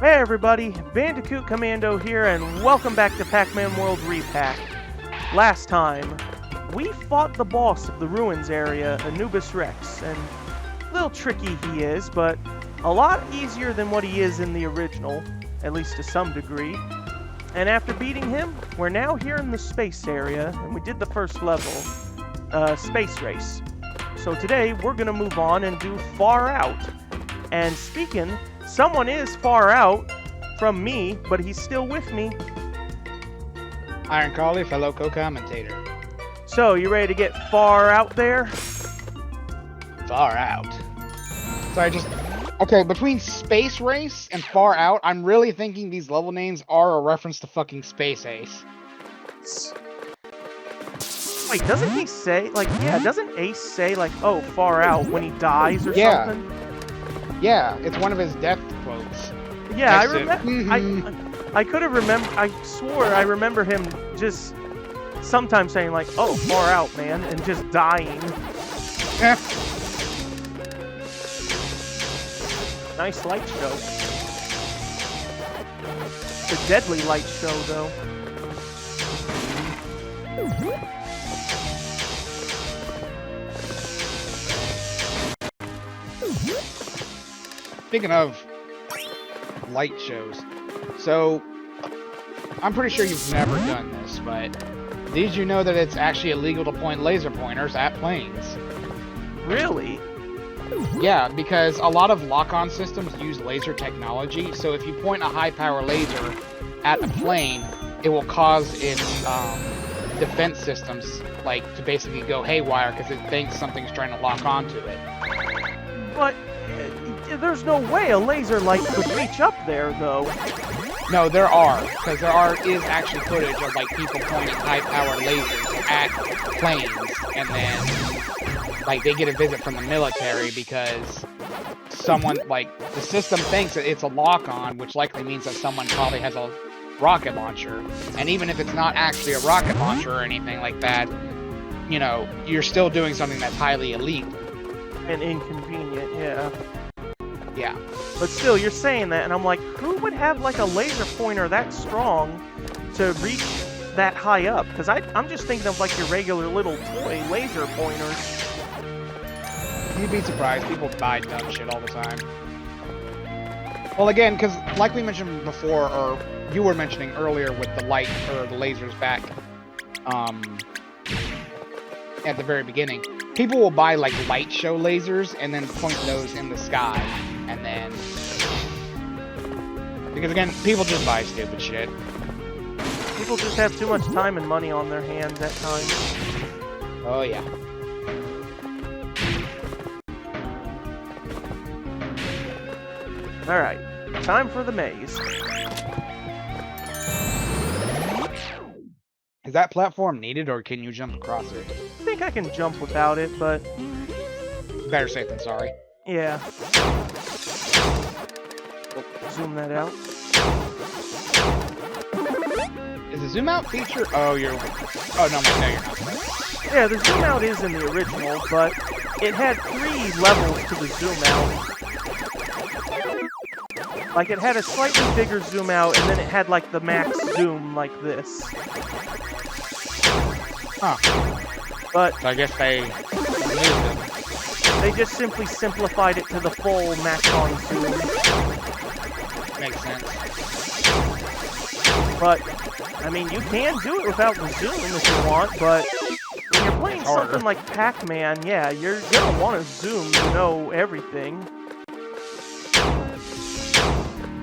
Hey everybody, Bandicoot Commando here, and welcome back to Pac-Man World Re-Pac. Last time, we fought the boss of the ruins area, Anubis Rex, and a little tricky he is, but a lot easier than what he is in the original, at least to some degree. And after beating him, we're now here in the space area, and we did the first level, Space Race. So today, we're gonna move on and do Far Out. And speaking, someone is far out from me, but he's still with me. Iron Collie, fellow co-commentator. So, you ready to get far out there? Far out. Okay, between Space Race and Far Out, I'm really thinking these level names are a reference to fucking Space Ace. Wait, doesn't he say, doesn't Ace say, oh, far out when he dies or something? Yeah, it's one of his death quotes. Yeah, I remember. I could have remembered. I swore I remember him just sometimes saying "Oh, far out, man," and just dying. Nice light show. The deadly light show, though. Speaking of light shows, so I'm pretty sure you've never done this, but did you know that it's actually illegal to point laser pointers at planes? Really? Yeah, because a lot of lock-on systems use laser technology, so if you point a high-power laser at a plane, it will cause its defense systems to basically go haywire because it thinks something's trying to lock onto it. But there's no way a laser light could reach up there, though. No, there are, because is actually footage of people pointing high-powered lasers at planes, and then they get a visit from the military because someone the system thinks that it's a lock-on, which likely means that someone probably has a rocket launcher, and even if it's not actually a rocket launcher or anything like that, you're still doing something that's highly illegal and inconvenient. Yeah. Yeah. But still, you're saying that, and I'm like, who would have a laser pointer that strong to reach that high up? Because I'm just thinking of your regular little toy laser pointers. You'd be surprised. People buy dumb shit all the time. Well, again, because like we mentioned before, or you were mentioning earlier with the light or the lasers back at the very beginning, people will buy light show lasers and then point those in the sky. And then, because again, people just buy stupid shit. People just have too much time and money on their hands at times. Oh yeah. Alright, time for the maze. Is that platform needed, or can you jump across it? I think I can jump without it, but... Better safe than sorry. Yeah. Zoom that out. Is the zoom out feature? Oh, you're. Oh no, no, you're not. Yeah, the zoom out is in the original, but it had 3 levels to the zoom out. It had a slightly bigger zoom out, and then it had the max zoom like this. Huh. But so I guess they moved it. They just simply simplified it to the full max-on zoom. Makes sense. But, I mean, you can do it without the zoom if you want, but when you're playing something like Pac-Man, yeah, you're gonna want to zoom to know everything.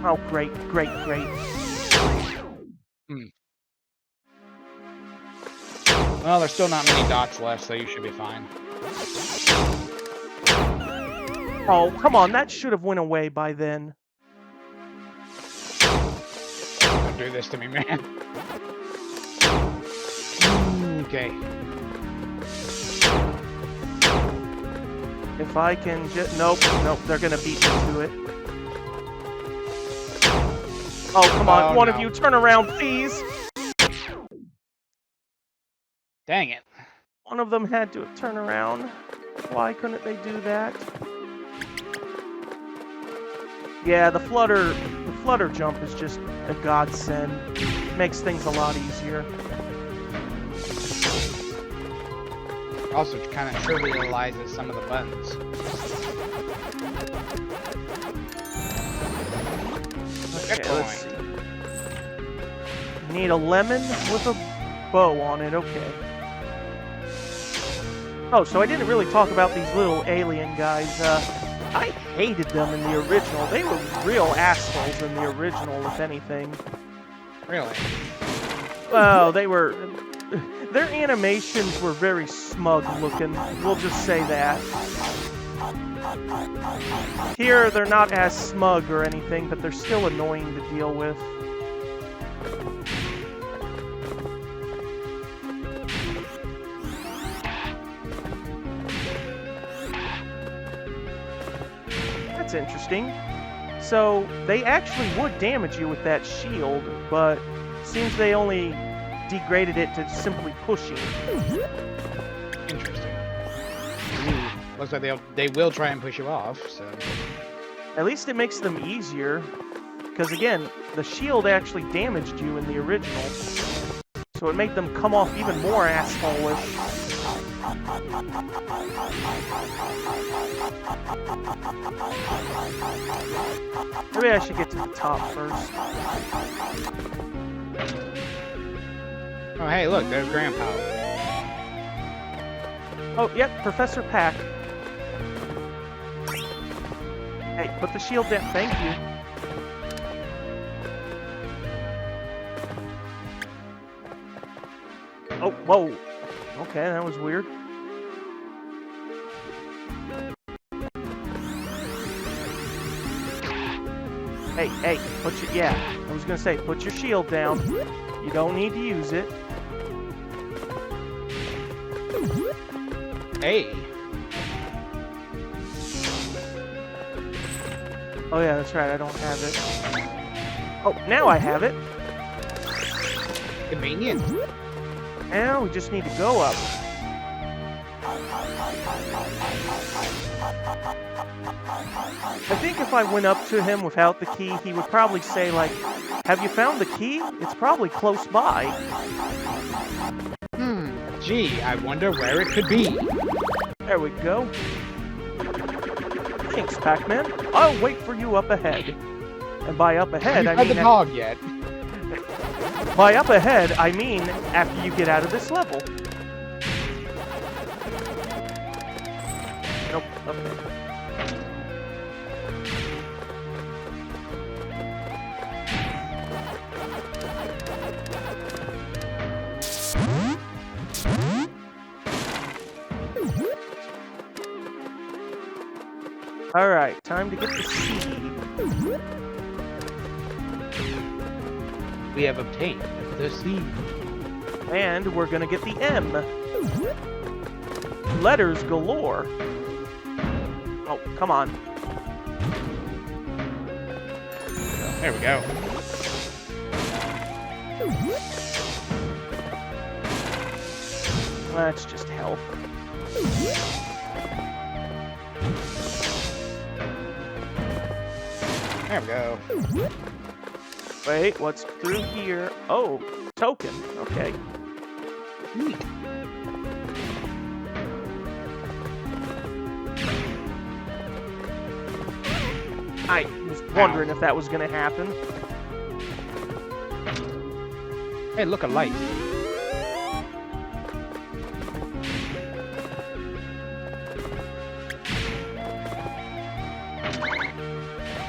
Oh, great, great, great. Well, there's still not many dots left, so you should be fine. Oh, come on, that should have went away by then. Don't do this to me, man. Okay. If I can just... Nope, they're gonna beat me to it. Oh, come on, one of you, turn around, please! Dang it. One of them had to turn around. Why couldn't they do that? Yeah, the flutter jump is just a godsend. Makes things a lot easier. Also, kind of trivializes some of the buttons. Okay, let's see. Need a lemon with a bow on it, okay. Oh, so I didn't really talk about these little alien guys. I hated them in the original. They were real assholes in the original, if anything. Really? Well, they were... Their animations were very smug looking, we'll just say that. Here, they're not as smug or anything, but they're still annoying to deal with. That's interesting. So, they actually would damage you with that shield, but seems they only degraded it to simply pushing. Interesting. Looks like they will try and push you off, so... At least it makes them easier, because again, the shield actually damaged you in the original, so it made them come off even more asshole-ish. Maybe I should get to the top first. Oh, hey, look, there's Grandpa. Oh, yep, Professor Pac. Hey, put the shield down. Thank you. Oh, whoa. Okay, that was weird. Hey, yeah, I was gonna say, put your shield down. You don't need to use it. Hey. Oh yeah, that's right, I don't have it. Oh, now I have it. Convenient. Now we just need to go up. I think if I went up to him without the key, he would probably say, like, have you found the key? It's probably close by. Gee, I wonder where it could be. There we go. Thanks, Pac-Man. I'll wait for you up ahead. And by up ahead, I mean... the dog yet. By up ahead, I mean after you get out of this level. Nope, okay. Alright, time to get the seed. We have obtained the seed. And we're gonna get the M. Letters galore. Oh, come on. There we go. That's just health. There we go. Wait, what's through here? Oh, token. Okay. Neat. I was wondering if that was gonna happen. Hey, look, a light.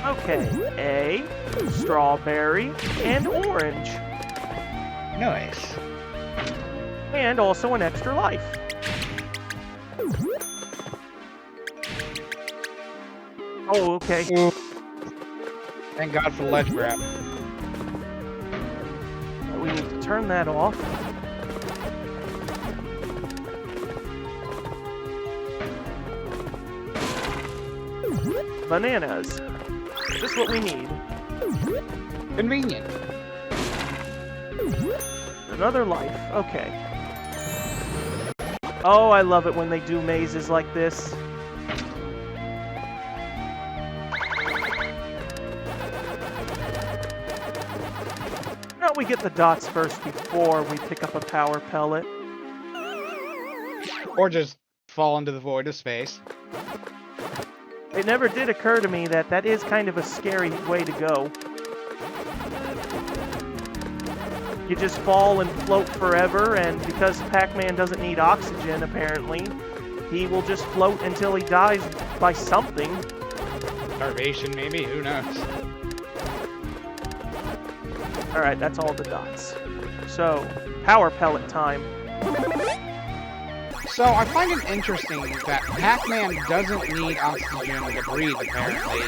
Okay, A, strawberry, and orange. Nice. And also an extra life. Oh, okay. Thank God for the ledge grab. We need to turn that off. Bananas. Just what we need. Convenient. Another life. Okay. Oh, I love it when they do mazes like this. about we get the dots first before we pick up a power pellet? Or just fall into the void of space. It never did occur to me that that is kind of a scary way to go. You just fall and float forever, and because Pac-Man doesn't need oxygen, apparently, he will just float until he dies by something. Starvation, maybe? Who knows? Alright, that's all the dots. So, power pellet time. So, I find it interesting that Pac-Man doesn't need oxygen to breathe, apparently,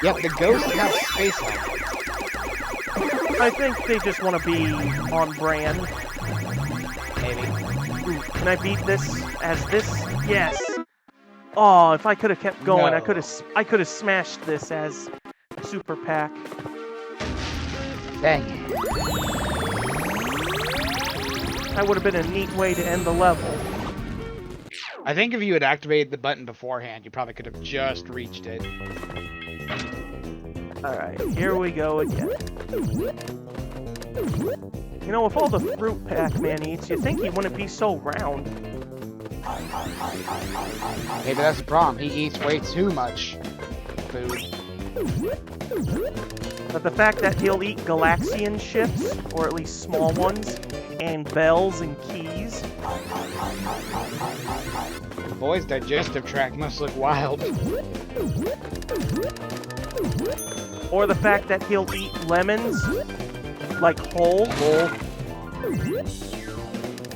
yet the ghosts have space life. I think they just want to be on brand. Maybe. Ooh, can I beat this as this? Yes! Oh, if I could have kept going, No. I could have smashed this as Super Pac. Dang it. That would have been a neat way to end the level. I think if you had activated the button beforehand, you probably could have just reached it. Alright, here we go again. You know, with all the fruit Pac-Man eats, you'd think he wouldn't be so round. Maybe that's the problem. He eats way too much food. But the fact that he'll eat Galaxian ships, or at least small ones, and bells and keys. The boy's digestive tract must look wild. Or the fact that he'll eat lemons, like whole.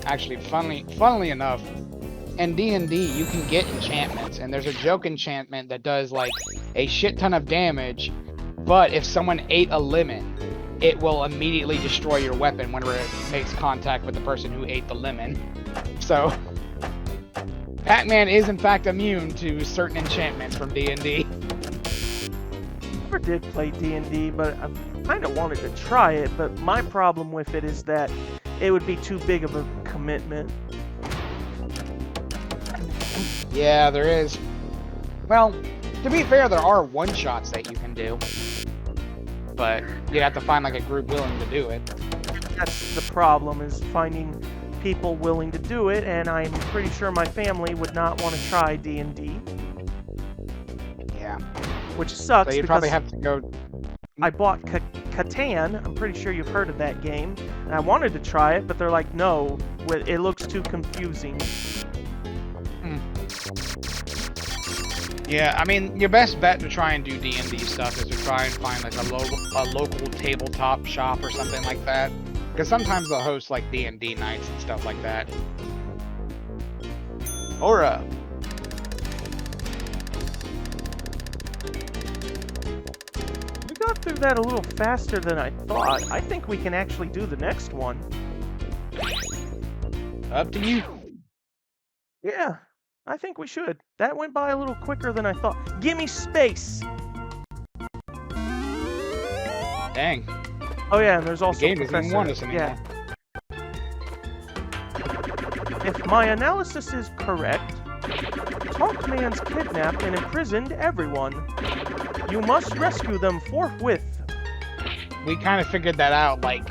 Actually, funnily enough, in D&D you can get enchantments, and there's a joke enchantment that does like a shit ton of damage, but if someone ate a lemon, it will immediately destroy your weapon whenever it makes contact with the person who ate the lemon. So, Pac-Man is in fact immune to certain enchantments from D&D. Never did play D&D, but I kind of wanted to try it, but my problem with it is that it would be too big of a commitment. Yeah, there is. Well, to be fair, there are one-shots that you can do. But you have to find like a group willing to do it. That's the problem, is finding people willing to do it, and I'm pretty sure my family would not want to try D&D. Yeah. Which sucks, So you'd because probably have to go... I bought Catan. I'm pretty sure you've heard of that game. And I wanted to try it, but they're like, no, it looks too confusing. Yeah, I mean, your best bet to try and do D&D stuff is to try and find like a local tabletop shop or something like that. Because sometimes they'll host like D&D nights and stuff like that. Or We got through that a little faster than I thought. I think we can actually do the next one. up to you. Yeah, I think we should. That went by a little quicker than I thought. Gimme space! Dang. Oh yeah, and there's also The game doesn't even Professor. want us anymore. Yeah. If my analysis is correct, Pac-Man's kidnapped and imprisoned everyone. You must rescue them forthwith. We kind of figured that out like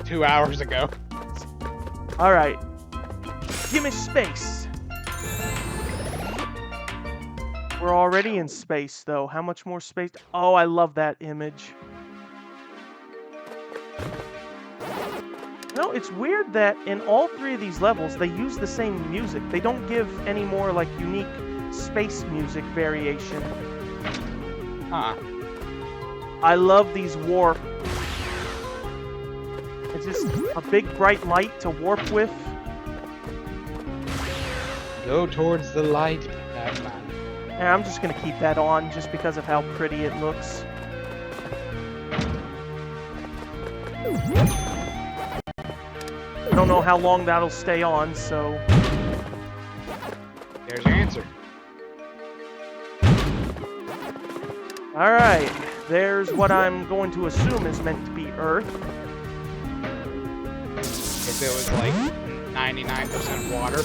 2 hours ago. Alright. Gimme space. We're already in space, though. How much more space? Oh, I love that image. No, it's weird that in all three of these levels, they use the same music. They don't give any more, like, unique space music variation. Huh. I love these warp. It's just a big bright light to warp with. Go towards the light, Pac-Man. And I'm just going to keep that on just because of how pretty it looks. I don't know how long that'll stay on, so... There's your answer. Alright, there's what I'm going to assume is meant to be Earth. If it was like 99% water.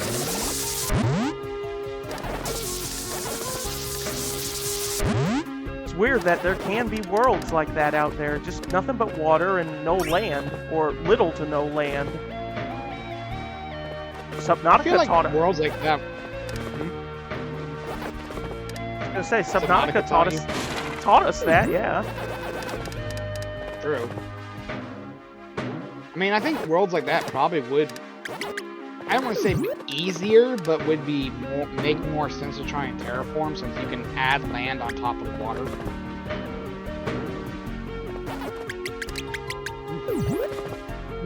It's weird that there can be worlds like that out there, just nothing but water and no land, or little to no land. I feel like Subnautica worlds like that. I was gonna say Subnautica taught us that, yeah. True. I mean, I think worlds like that probably would. I don't want to say be easier, but would be make more sense to try and terraform since you can add land on top of the water.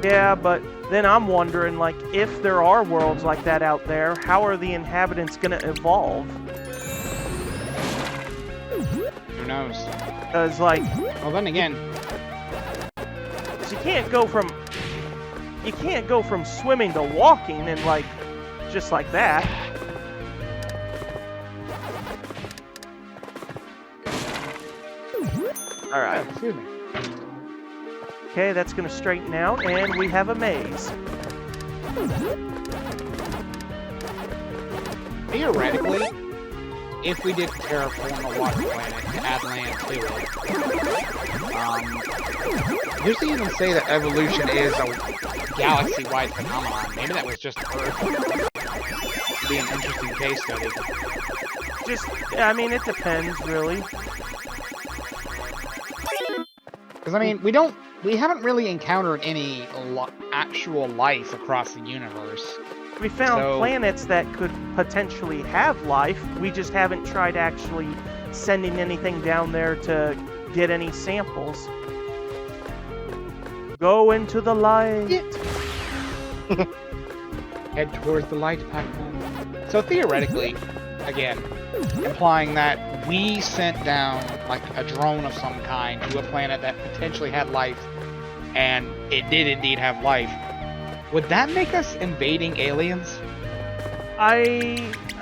Yeah, but then I'm wondering, like, if there are worlds like that out there, how are the inhabitants gonna evolve? Who knows? Because, like... Well, then again... You can't go from swimming to walking and, like, just like that. Alright. Excuse me. Okay, that's gonna straighten out, and we have a maze. Theoretically, if we did terraform a water planet and add land to it, used to even say that evolution is a galaxy-wide phenomenon. Maybe that was just Earth. It'd be an interesting case study. I mean, it depends, really. Because, I mean, we haven't really encountered any actual life across the universe. We found planets that could potentially have life. We just haven't tried actually sending anything down there to get any samples. Go into the light. Head towards the light, Pac-Man. So theoretically, again, implying that we sent down like a drone of some kind to a planet that potentially had life, and it did indeed have life. Would that make us invading aliens? I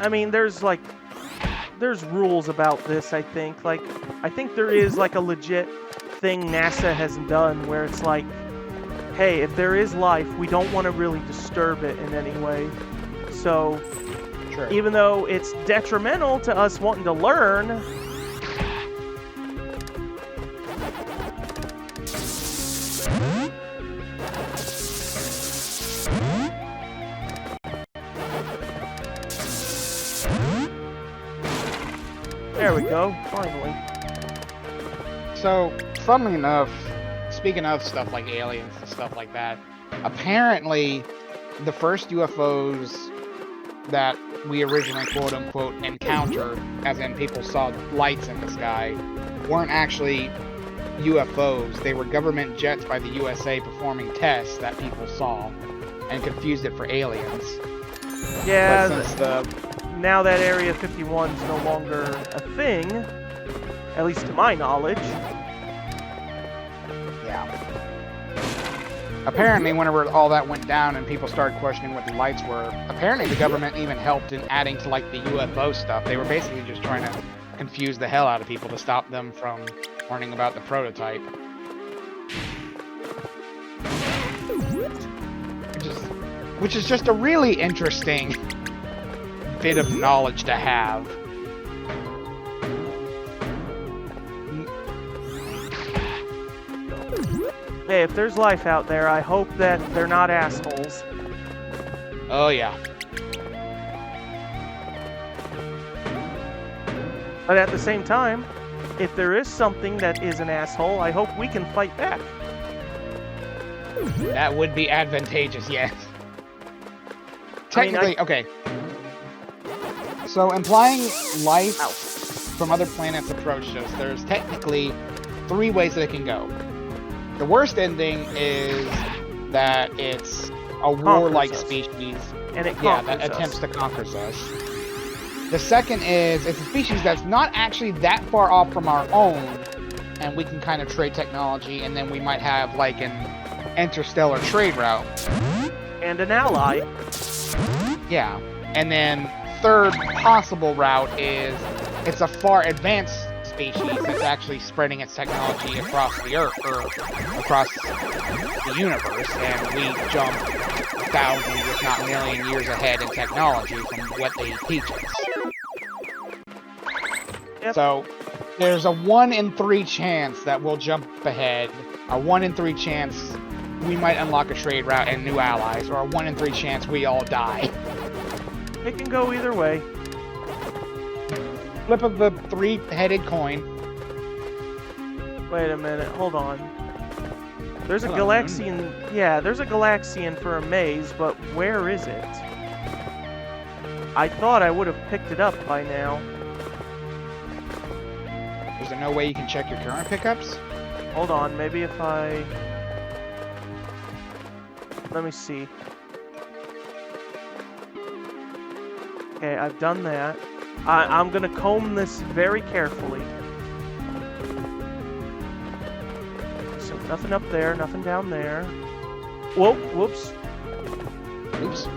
mean, there's rules about this, I think. Like, I think there is, like, a legit thing NASA has done where it's like, hey, if there is life, we don't want to really disturb it in any way. So, True. Even though it's detrimental to us wanting to learn... There we go, finally. So, funnily enough, speaking of stuff like aliens and stuff like that, apparently the first UFOs that we originally quote-unquote encountered, as in people saw lights in the sky, weren't actually UFOs. They were government jets by the USA performing tests that people saw and confused it for aliens. Yeah, but since now that Area 51 is no longer a thing, at least to my knowledge. Yeah. Apparently, whenever all that went down and people started questioning what the lights were, apparently the government even helped in adding to, like, the UFO stuff. They were basically just trying to confuse the hell out of people to stop them from learning about the prototype. Which is just a really interesting bit of knowledge to have. Hey, if there's life out there, I hope that they're not assholes. Oh, yeah. But at the same time, if there is something that is an asshole, I hope we can fight back. That would be advantageous, yes. Technically, okay. So, implying life from other planets approached us, there's technically 3 ways that it can go. The worst ending is that it's a warlike species. And it that attempts to conquer us. The second is it's a species that's not actually that far off from our own, and we can kind of trade technology, and then we might have like an interstellar trade route. And an ally. Yeah. And then third possible route is it's a far advanced species that's actually spreading its technology across the Earth, or across the universe, and we jump thousands, if not million years ahead in technology from what they teach us. Yep. So, There's a 1 in 3 chance that we'll jump ahead. A 1 in 3 chance we might unlock a trade route and new allies, or a 1 in 3 chance we all die. It can go either way. Flip of the 3-headed coin. Wait a minute, hold on. There's a Galaxian... Yeah, there's a Galaxian for a maze, but where is it? I thought I would have picked it up by now. Is there no way you can check your current pickups? Hold on, maybe if I... Let me see. Okay, I've done that. I'm gonna comb this very carefully. So nothing up there, nothing down there. Whoa, whoops. Oops.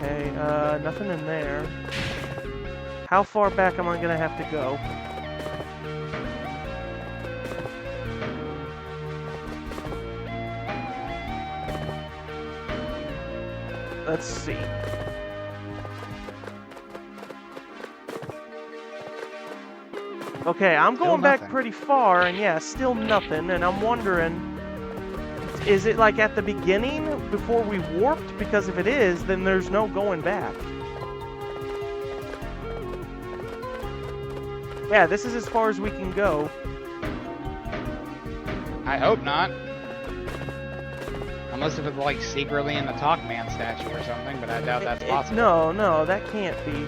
Okay, nothing in there. How far back am I gonna have to go? Let's see. Okay, I'm going back pretty far, and yeah, still nothing, and I'm wondering, is it like at the beginning before we warped? Because if it is, then there's no going back. Yeah, this is as far as we can go. I hope not. Unless if it's like secretly in the Pac-Man statue or something, but I doubt that's possible. No, that can't be.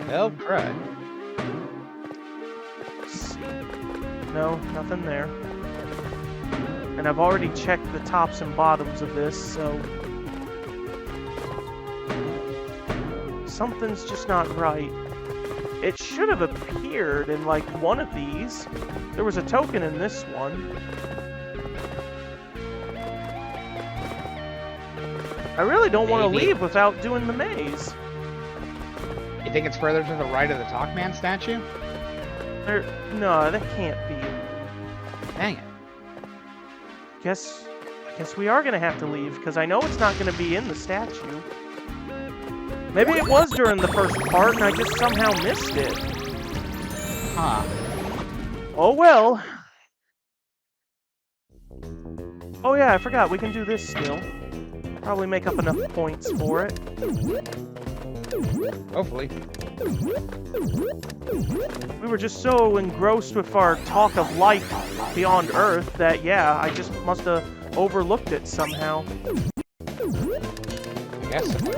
Well, crud. Let's see. No, nothing there. And I've already checked the tops and bottoms of this, so... Something's just not right. It should have appeared in, like, one of these. There was a token in this one. I really don't want to leave without doing the maze. You think it's further to the right of the Pac-Man statue? No, that can't be. Dang it. I guess we are going to have to leave, because I know it's not going to be in the statue. Maybe it was during the first part, and I just somehow missed it. Huh. Oh well. Oh yeah, I forgot, we can do this still. Probably make up enough points for it. Hopefully. We were just so engrossed with our talk of life beyond Earth that, yeah, I just must have overlooked it somehow. I guess so.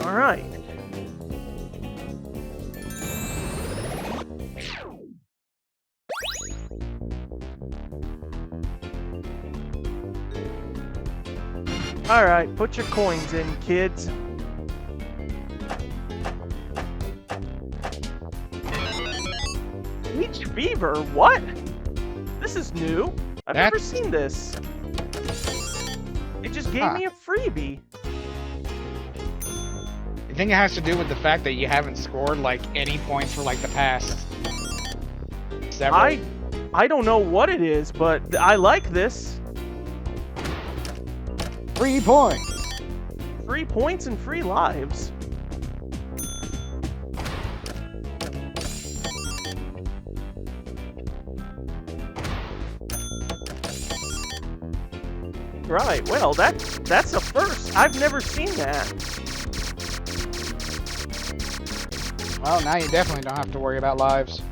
All right. All right, put your coins in, kids. Beach Beaver? What? This is new. I've never seen this. It just gave me a freebie. I think it has to do with the fact that you haven't scored like any points for like the past several. I don't know what it is, but I like this. 3 points. 3 points and 3 lives. Right, well, that's a first. I've never seen that. Well, now you definitely don't have to worry about lives.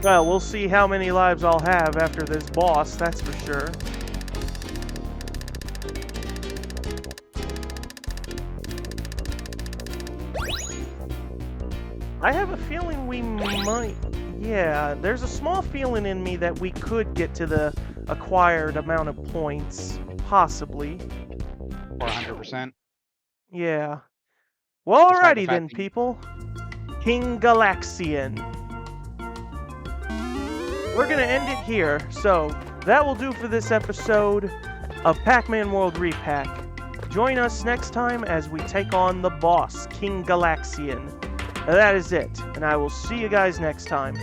Well, we'll see how many lives I'll have after this boss, that's for sure. I have a feeling we might... Yeah, there's a small feeling in me that we could get to the acquired amount of points, possibly. Or 100%. Yeah. Well, Despite the alrighty fact then, that people. King Galaxian. We're gonna end it here, so that will do for this episode of Pac-Man World Re-Pac. Join us next time as we take on the boss, King Galaxian. That is it, and I will see you guys next time.